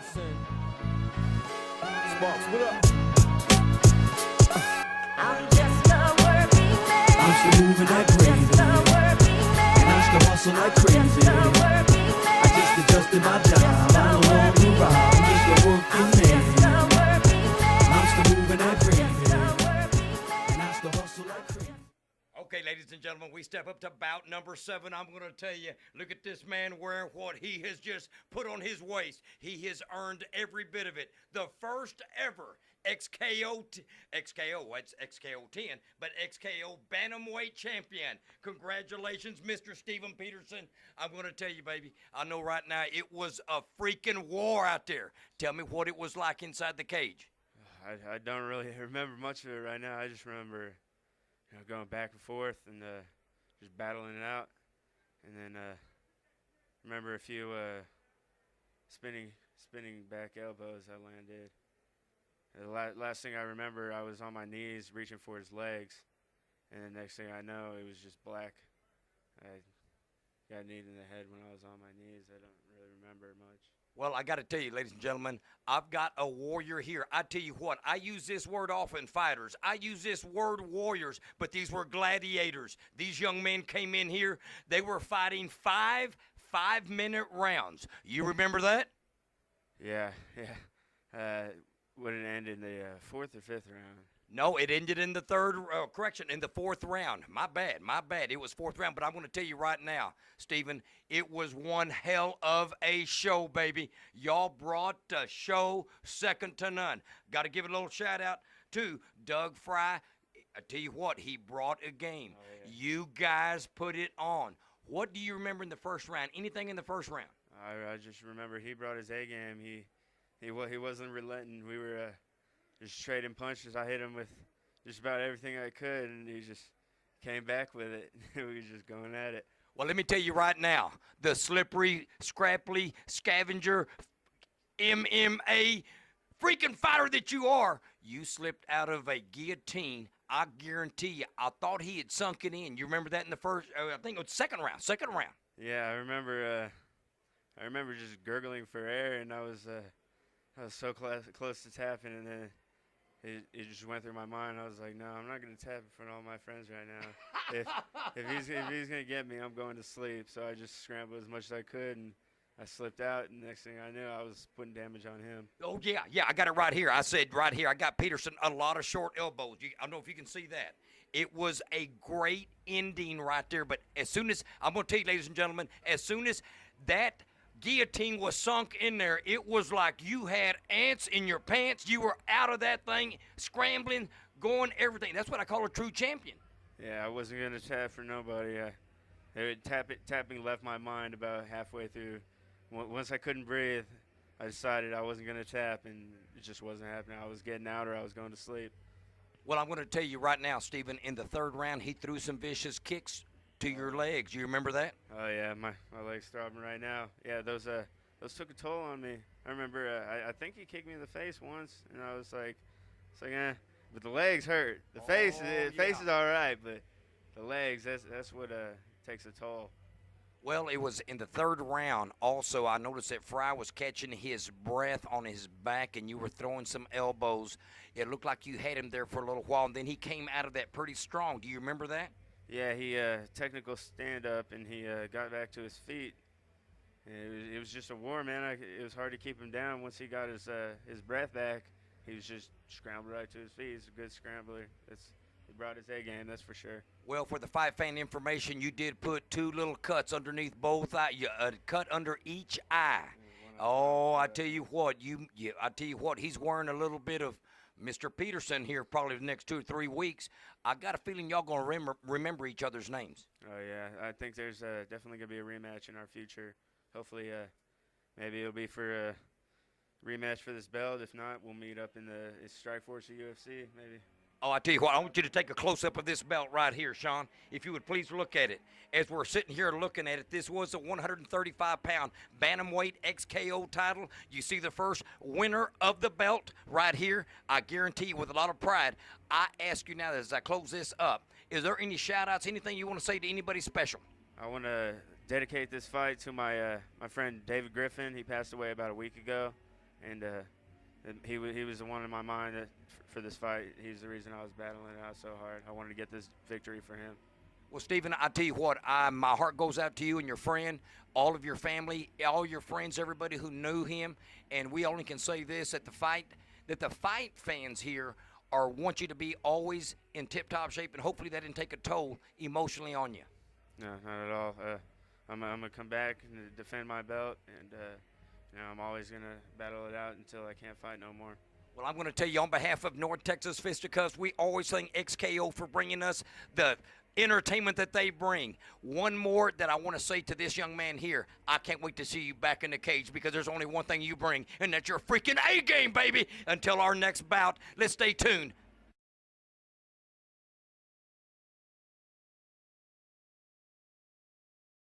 Peterson. Sparks, what up? I'm just a working man. I'm still moving like crazy, and I still hustle like crazy. I just adjusted my job, I don't want to rob. I'm just a working man. I'm still moving like crazy, and I still hustle like crazy. Okay, ladies and gentlemen, we step up to bout number 7. I'm going to tell you, look at this man wearing what he has just put on his waist. He has earned every bit of it. The first ever XKO, it's XKO 10, but XKO bantamweight champion. Congratulations, Mr. Steven Peterson. I'm going to tell you, baby, I know right now it was a freaking war out there. Tell me what it was like inside the cage. I don't really remember much of it right now. I just remember going back and forth and just battling it out. And then remember a few spinning back elbows I landed. The last thing I remember, I was on my knees reaching for his legs. And the next thing I know, it was just black. I got kneed in the head when I was on my knees. I don't really remember much. Well, I got to tell you, ladies and gentlemen, I've got a warrior here. I tell you what, I use this word often, fighters. I use this word warriors, but these were gladiators. These young men came in here. They were fighting five-minute rounds. You remember that? Yeah. Would it end in the 4th or 5th round? No, it ended in the in the 4th round. My bad. It was 4th round, but I'm going to tell you right now, Steven, it was one hell of a show, baby. Y'all brought the show second to none. Got to give a little shout out to Doug Fry. I tell you what, he brought a game. Oh, yeah. You guys put it on. What do you remember in the first round? Anything in the first round? I just remember he brought his A game. He wasn't relenting. We were just trading punches. I hit him with just about everything I could, and he just came back with it. We were just going at it. Well, let me tell you right now, the slippery, scrappy, scavenger, MMA freaking fighter that you are, you slipped out of a guillotine. I guarantee you, I thought he had sunk it in. You remember that in the first, I think it was second round. Yeah, I remember just gurgling for air, and I was so close to tapping, and then it just went through my mind. I was like, no, I'm not going to tap in front of all my friends right now. if he's going to get me, I'm going to sleep. So I just scrambled as much as I could, and I slipped out, and next thing I knew, I was putting damage on him. Oh, yeah, I got it right here. I said right here, I got Peterson a lot of short elbows. I don't know if you can see that. It was a great ending right there, but as soon as, I'm going to tell you, ladies and gentlemen, as soon as that guillotine was sunk in there, it was like you had ants in your pants. You were out of that thing, scrambling, going, everything. That's what I call a true champion. Yeah, I wasn't going to tap for nobody. Tapping left my mind about halfway through. Once I couldn't breathe, I decided I wasn't going to tap, and it just wasn't happening. I was getting out or I was going to sleep. Well, I'm going to tell you right now, Steven, in the 3rd round, he threw some vicious kicks to your legs. You remember that? Oh yeah, my legs throbbing right now. Yeah, those took a toll on me. I remember I think he kicked me in the face once, and I was like, but the legs hurt. The face is all right, but the legs, that's what takes a toll. Well, it was in the 3rd round. Also, I noticed that Fry was catching his breath on his back, and you were throwing some elbows. It looked like you had him there for a little while, and then he came out of that pretty strong. Do you remember that? Yeah, he technical stand-up, and he got back to his feet. It was just a war, man. It was hard to keep him down. Once he got his breath back, he was just scrambled right to his feet. He's a good scrambler. He brought his A game, that's for sure. Well, for the fight fan information, you did put 2 little cuts underneath both eyes, a cut under each eye. Oh, I tell you what, he's wearing a little bit of Mr. Peterson here probably the next 2 or 3 weeks. I got a feeling y'all going to remember each other's names. Oh, yeah. I think there's definitely going to be a rematch in our future. Hopefully, maybe it'll be for a rematch for this belt. If not, we'll meet up in the Strikeforce or UFC, maybe. Oh, I tell you what, I want you to take a close-up of this belt right here, Sean. If you would please look at it. As we're sitting here looking at it, this was a 135-pound bantamweight XKO title. You see the first winner of the belt right here. I guarantee you with a lot of pride. I ask you now as I close this up, is there any shout-outs, anything you want to say to anybody special? I want to dedicate this fight to my friend David Griffin. He passed away about a week ago. and he was the one in my mind that for this fight. He's the reason I was battling it out so hard. I wanted to get this victory for him. Well, Steven, I tell you what, my heart goes out to you and your friend, all of your family, all your friends, everybody who knew him, and we only can say this, that the fight fans here want you to be always in tip-top shape, and hopefully that didn't take a toll emotionally on you. No, not at all. I'm gonna come back and defend my belt, and I'm always gonna battle it out until I can't fight no more. Well, I'm going to tell you on behalf of North Texas Fisticuffs, we always thank XKO for bringing us the entertainment that they bring. One more that I want to say to this young man here, I can't wait to see you back in the cage, because there's only one thing you bring, and that's your freaking A game, baby. Until our next bout, let's stay tuned.